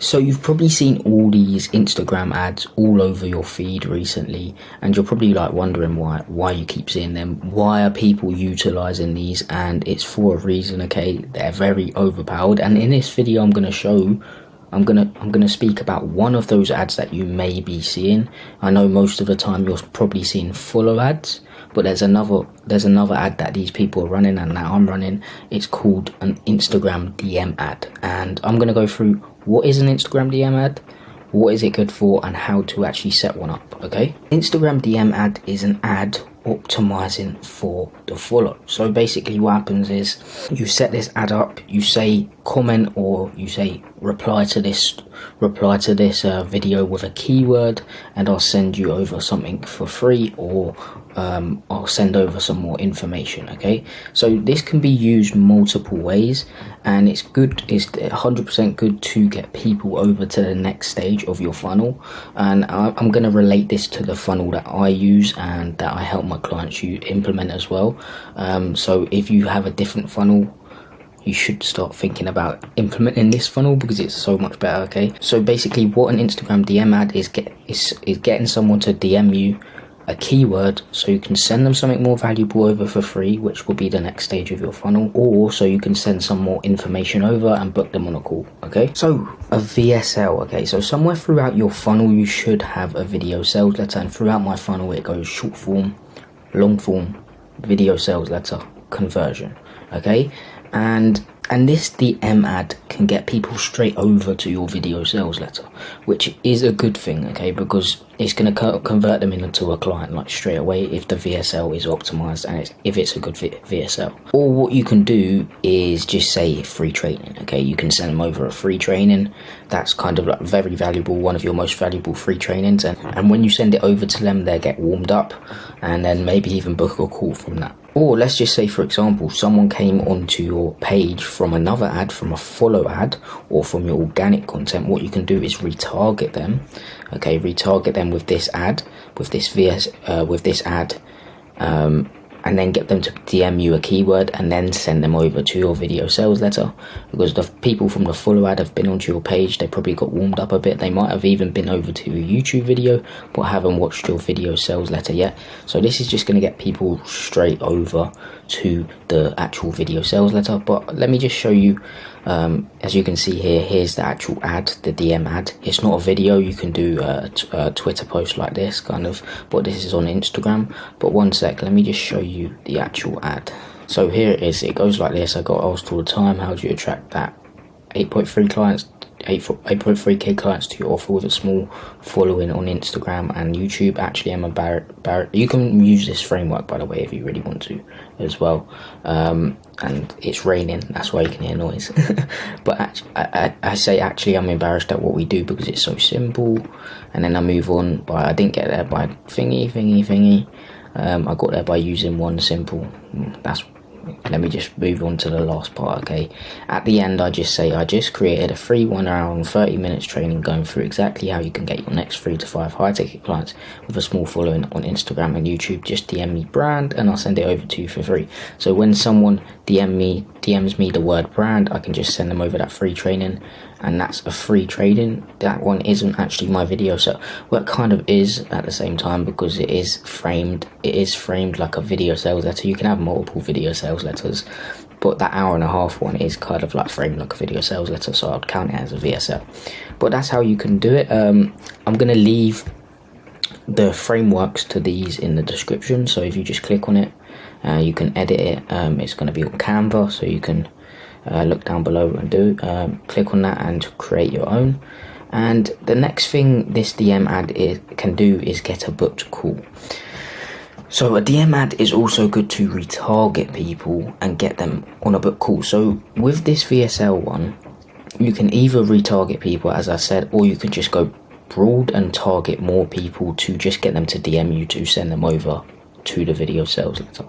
So you've probably seen all these Instagram ads all over your feed recently, and you're probably like wondering why you keep seeing them. Why are people utilizing these? And it's for a reason, okay? They're very overpowered. And in this video I'm gonna speak about one of those ads that you may be seeing. I know most of the time you're probably seeing follow ads, but there's another ad that these people are running and that I'm running. It's called an Instagram DM ad, and I'm gonna go through what is an Instagram DM ad, what is it good for, and how to actually set one up. Okay, Instagram DM ad is an ad optimizing for the follow. So basically what happens is you set this ad up, you say comment, or you say reply to this video with a keyword, and I'll send you over something for free, or I'll send over some more information. Okay, so this can be used multiple ways, and it's 100% good to get people over to the next stage of your funnel. And I'm going to relate this to the funnel that I use and that I help my clients implement as well. So if you have a different funnel, you should start thinking about implementing this funnel because it's so much better. Okay, so basically what an Instagram DM ad is getting someone to DM you a keyword so you can send them something more valuable over for free, which will be the next stage of your funnel, or so you can send some more information over and book them on a call. Okay, so a VSL. Okay, so somewhere throughout your funnel you should have a video sales letter, and throughout my funnel it goes short form, long form, video sales letter, conversion. Okay, and this DM ad can get people straight over to your video sales letter, which is a good thing, okay, because it's going to convert them into a client like straight away if the VSL is optimized and if it's a good VSL. Or what you can do is just say free training. Okay, you can send them over a free training that's kind of like very valuable, one of your most valuable free trainings, and when you send it over to them they get warmed up and then maybe even book a call from that. Or let's just say, for example, someone came onto your page from another ad, from a follow ad, or from your organic content. What you can do is retarget them. Okay, retarget them with this ad, with this ad, and then get them to DM you a keyword and then send them over to your video sales letter. Because the people from the follow ad have been onto your page, they probably got warmed up a bit. They might have even been over to your YouTube video but haven't watched your video sales letter yet. So this is just going to get people straight over to the actual video sales letter. But let me just show you, as you can see here, here's the actual ad, the DM ad. It's not a video. You can do a Twitter post like this kind of, but this is on Instagram. But one sec, let me just show you the actual ad. So here it is. It goes like this. I got asked all the time, how do you attract that 8.3k clients to your offer with a small following on Instagram and YouTube? Actually, I'm a Barrett. You can use this framework, by the way, if you really want to as well. And it's raining, that's why you can hear noise. But I say actually I'm embarrassed at what we do because it's so simple. And then I move on, but I didn't get there by thingy. I got there by using one simple. Let me just move on to the last part. Okay, at the end I just say I just created a free 1 hour and 30 minutes training going through exactly how you can get your next 3 to 5 high ticket clients with a small following on Instagram and YouTube. Just DM me brand and I'll send it over to you for free. So when someone DMs me the word brand, I can just send them over that free training, and that's a free training. That one isn't actually my video, so well, it kind of is at the same time because it is framed like a video sales letter. You can have multiple video sales letters, but that hour and a half one is kind of like framed like a video sales letter, so I'd count it as a VSL. But that's how you can do it. I'm gonna leave the frameworks to these in the description, so if you just click on it, you can edit it. It's going to be on Canva, so you can look down below and click on that and create your own. And the next thing this DM ad can do is get a booked call. So a DM ad is also good to retarget people and get them on a book call. So with this VSL one, you can either retarget people, as I said, or you can just go broad and target more people to just get them to DM you to send them over to the video sales letter.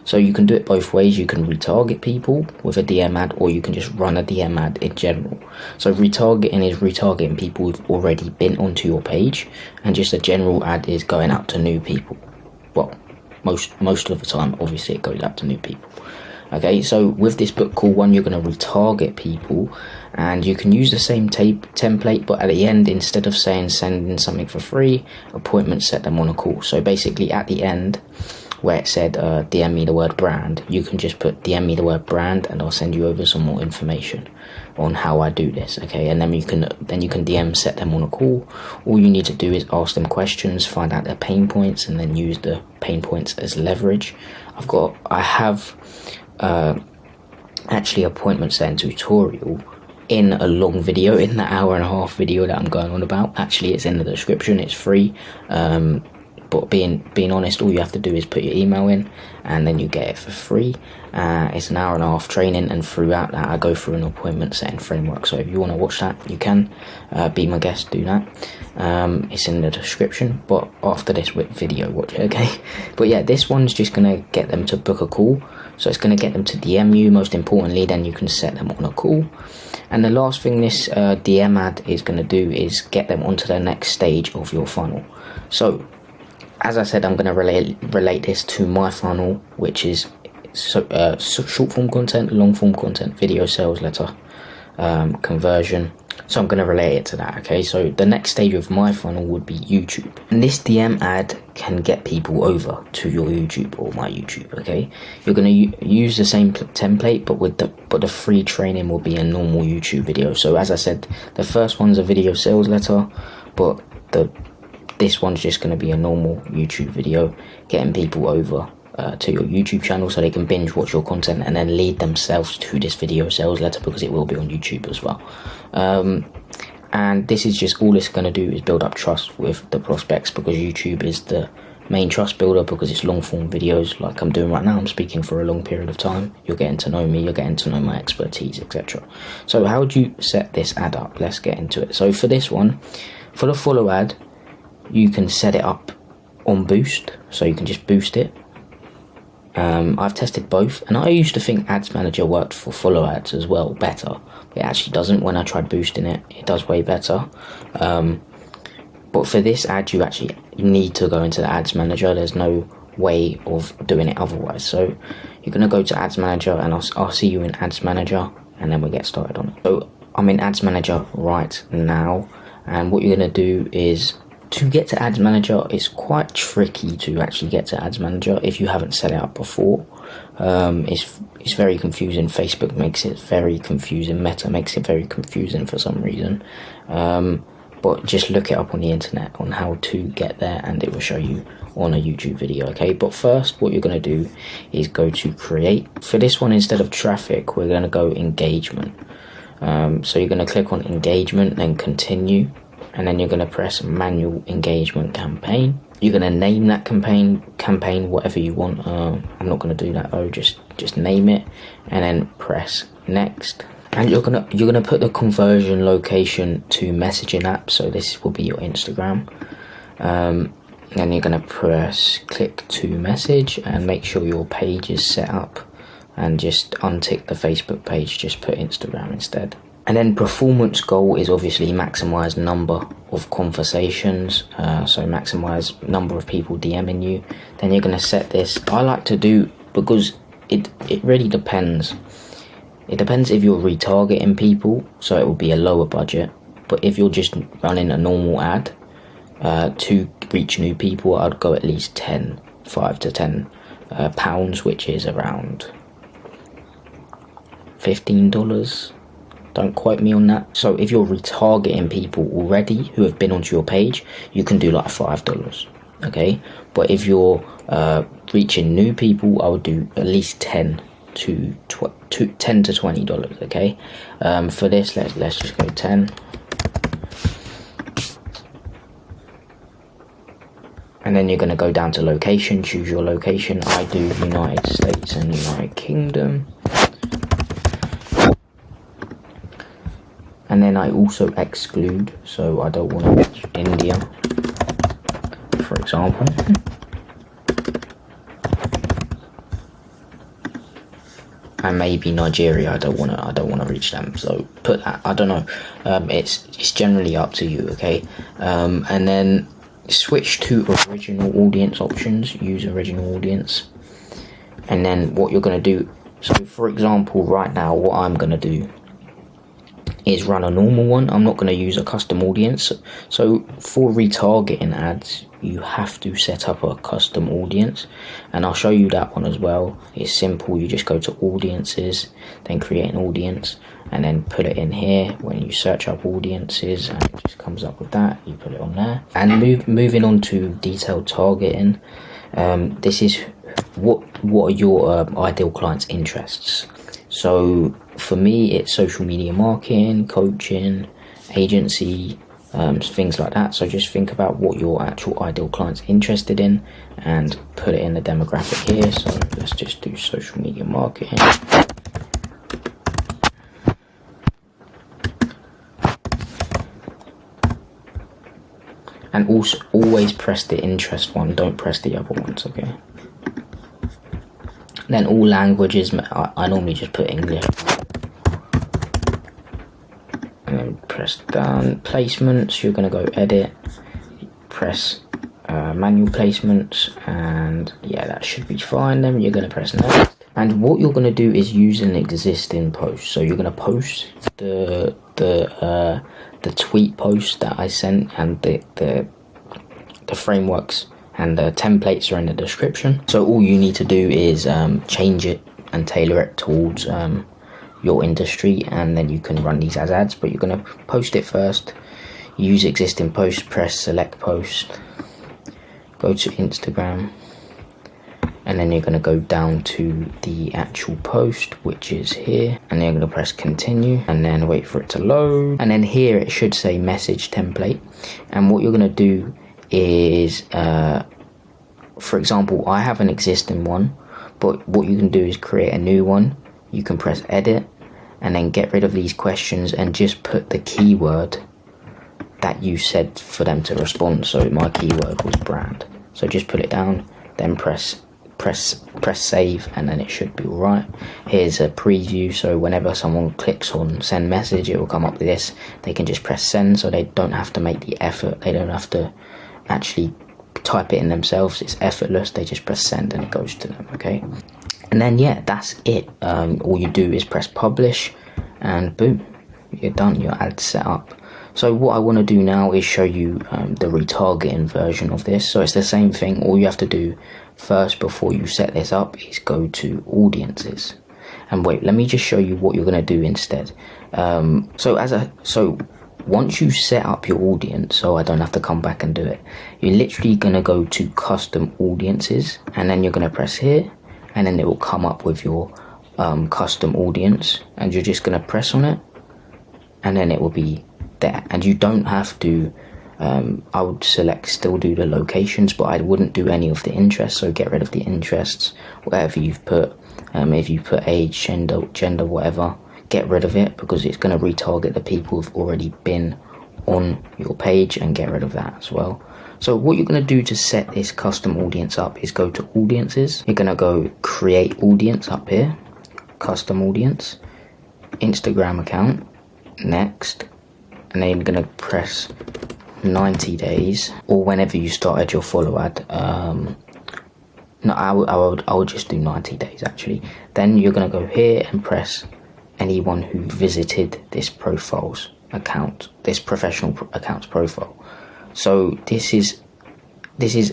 So you can do it both ways. You can retarget people with a DM ad, or you can just run a DM ad in general. So retargeting is retargeting people who've already been onto your page, and just a general ad is going out to new people. Well, most of the time obviously it goes out to new people. Okay, so with this book call one, you're going to retarget people, and you can use the same template, but at the end, instead of saying send in something for free, appointment, set them on a call. So basically at the end where it said DM me the word brand, you can just put DM me the word brand, and I'll send you over some more information on how I do this. Okay, and then you can DM set them on a call. All you need to do is ask them questions, find out their pain points, and then use the pain points as leverage. I have actually appointment setting tutorial in a long video, in the 1.5-hour video that I'm going on about. Actually, it's in the description, it's free. But being honest, all you have to do is put your email in, and then you get it for free. It's an 1.5-hour training, and throughout that I go through an appointment setting framework. So if you want to watch that, you can be my guest, do that. It's in the description, but after this video, watch it, okay? But yeah, this one's just going to get them to book a call. So it's going to get them to DM you, most importantly, then you can set them on a call. And the last thing this DM ad is going to do is get them onto the next stage of your funnel. So as I said, I'm going to relate this to my funnel, which is short form content, long form content, video, sales letter, conversion. So I'm going to relate it to that. Okay, so the next stage of my funnel would be YouTube, and this DM ad can get people over to your YouTube or my YouTube. Okay, you're going to use the same template, but the free training will be a normal YouTube video. So as I said, the first one's a video sales letter, but this one's just going to be a normal YouTube video, getting people over to your YouTube channel so they can binge watch your content and then lead themselves to this video sales letter, because it will be on YouTube as well. And this is just all it's going to do is build up trust with the prospects, because YouTube is the main trust builder, because it's long form videos like I'm doing right now. I'm speaking for a long period of time. You're getting to know me, you're getting to know my expertise, etc. So how do you set this ad up? Let's get into it. So for this one, for the follow ad, you can set it up on boost, so you can just boost it. I've tested both, and I used to think Ads Manager worked for follow ads as well better. It actually doesn't. When I tried boosting it, it does way better. But for this ad, you need to go into the Ads Manager. There's no way of doing it otherwise. So you're going to go to Ads Manager, and I'll see you in Ads Manager, and then we'll get started on it. So I'm in Ads Manager right now, and what you're going to do is, to get to Ads Manager, it's quite tricky to actually get to Ads Manager if you haven't set it up before. It's very confusing. Facebook makes it very confusing. Meta makes it very confusing for some reason. But just look it up on the internet on how to get there, and it will show you on a YouTube video, okay? But first, what you're going to do is go to create. For this one, instead of traffic, we're going to go engagement. So you're going to click on engagement, then continue. And then you're going to press manual engagement campaign. You're going to name that campaign whatever you want. I'm not going to do that though. Just name it, and then press next. And you're gonna put the conversion location to messaging app. So this will be your Instagram. Then you're going to press click to message, and make sure your page is set up. And just untick the Facebook page. Just put Instagram instead. And then performance goal is obviously maximize number of conversations, so maximize number of people DMing you. Then you're going to set this. I like to do, because it really depends. It depends if you're retargeting people, so it will be a lower budget. But if you're just running a normal ad to reach new people, I'd go at least 5 to 10 pounds, which is around $15. Don't quote me on that. So if you're retargeting people already who have been onto your page, you can do like $5, okay? But if you're reaching new people, I would do at least $10 to $20, okay? For this, let's just go 10. And then you're going to go down to location, choose your location. I do United States and United Kingdom. And then I also exclude, so I don't want to reach India, for example. And maybe Nigeria, I don't want to reach them, so put that. I don't know. It's generally up to you, okay? And then switch to original audience options. Use original audience. And then what you're going to do So for example, right now what I'm going to do is run a normal one. I'm not going to use a custom audience. So for retargeting ads, you have to set up a custom audience, and I'll show you that one as well. It's simple. You just go to audiences, then create an audience, and then put it in here. When you search up audiences, and it just comes up with that, you put it on there. And moving on to detailed targeting, this is what are your ideal clients' interests. So for me, it's social media marketing, coaching, agency, things like that. So just think about what your actual ideal client's interested in and put it in the demographic here. So let's just do social media marketing. And also always press the interest one, don't press the other ones, okay? Then all languages, I normally just put English. And then press down. Placements, you're going to go edit, press manual placements, and yeah, that should be fine. Then you're going to press next. And what you're going to do is use an existing post. So you're going to post the tweet post that I sent, and the frameworks and the templates are in the description. So all you need to do is change it and tailor it towards your industry, and then you can run these as ads. But you're going to post it first, use existing post, press select post, go to Instagram, and then you're going to go down to the actual post, which is here, and then you're going to press continue and then wait for it to load. And then here it should say message template, and what you're going to do is for example, I have an existing one, but what you can do is create a new one. You can press edit and then get rid of these questions and just put the keyword that you said for them to respond. So my keyword was brand, so just put it down, then press save, and then it should be alright. Here's a preview, so whenever someone clicks on send message, it will come up with this. They can just press send, so they don't have to make the effort, they don't have to actually type it in themselves. It's effortless, they just press send and it goes to them, okay? And then yeah, that's it. All you do is press publish and boom, you're done, your ad's set up. So what I want to do now is show you the retargeting version of this. So it's the same thing. All you have to do first before you set this up is go to audiences, and wait, let me just show you what you're going to do instead. So once you set up your audience, so I don't have to come back and do it, you're literally going to go to custom audiences, and then you're going to press here, and then it will come up with your custom audience, and you're just going to press on it, and then it will be there. And you don't have to I would select still do the locations, but I wouldn't do any of the interests. So get rid of the interests, whatever you've put. If you put age, gender, whatever, get rid of it, because it's going to retarget the people who've already been on your page, and get rid of that as well. So what you're going to do to set this custom audience up is go to audiences. You're going to go create audience up here, custom audience, Instagram account, next, and then you're going to press 90 days, or whenever you started your follow ad. No, I would just do 90 days actually. Then you're going to go here and press anyone who visited this profile's account, this professional account's profile. So this is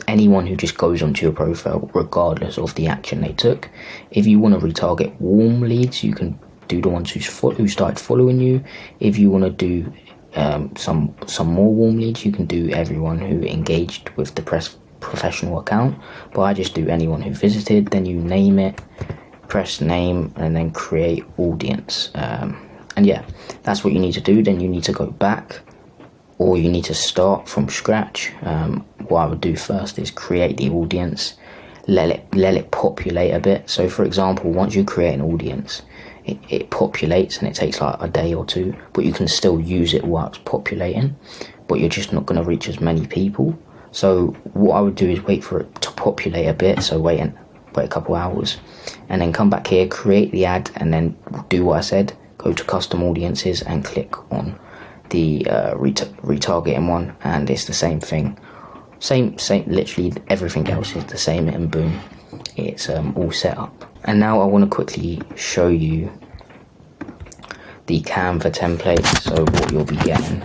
anyone who just goes onto your profile regardless of the action they took. If you want to retarget warm leads, you can do the ones who started following you. If you want to do some more warm leads, you can do everyone who engaged with the professional account, but I just do anyone who visited. Then you name it, press name, and then create audience, and yeah, that's what you need to do. Then you need to go back, or you need to start from scratch. What I would do first is create the audience, let it populate a bit. So for example, once you create an audience, it populates, and it takes like a day or two, but you can still use it while it's populating, but you're just not going to reach as many people. So what I would do is wait for it to populate a bit, so wait a couple hours, and then come back here, create the ad, and then do what I said, go to custom audiences and click on the retargeting one, and it's the same thing, same literally everything else is the same, and boom, it's all set up. And now I want to quickly show you the Canva template, so what you'll be getting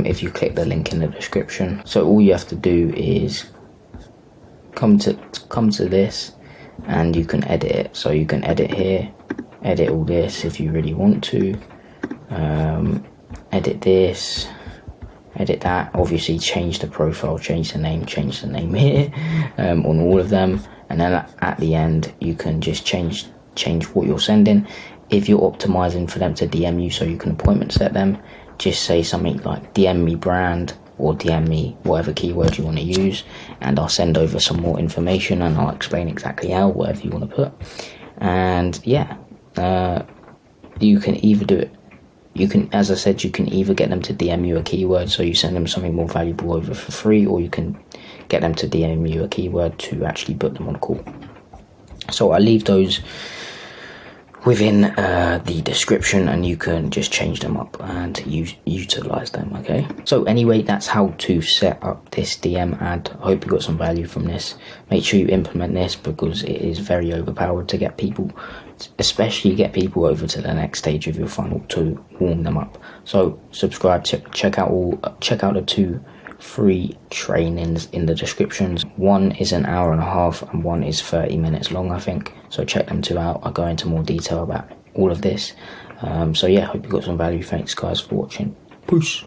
if you click the link in the description. So all you have to do is come to this, and you can edit it. So you can edit here, edit all this if you really want to, edit this, edit that, obviously change the profile, change the name here on all of them, and then at the end you can just change what you're sending. If you're optimizing for them to DM you, so you can appointment set them, just say something like DM me brand, or DM me whatever keyword you want to use, and I'll send over some more information and I'll explain exactly how, whatever you want to put. And yeah, you can either do it, as I said, you can either get them to DM you a keyword, so you send them something more valuable over for free, or you can get them to DM you a keyword to actually put them on a call. So I leave those within the description, and you can just change them up and utilize them. Okay, so anyway, that's how to set up this DM ad. I hope you got some value from this. Make sure you implement this, because it is very overpowered to get people, especially get people over to the next stage of your funnel, to warm them up. So subscribe, check out the 2 free trainings in the descriptions. One is an hour and a half and one is 30 minutes long, I think. So check them 2 out. I'll go into more detail about all of this. So yeah, hope you got some value. Thanks guys for watching. Peace.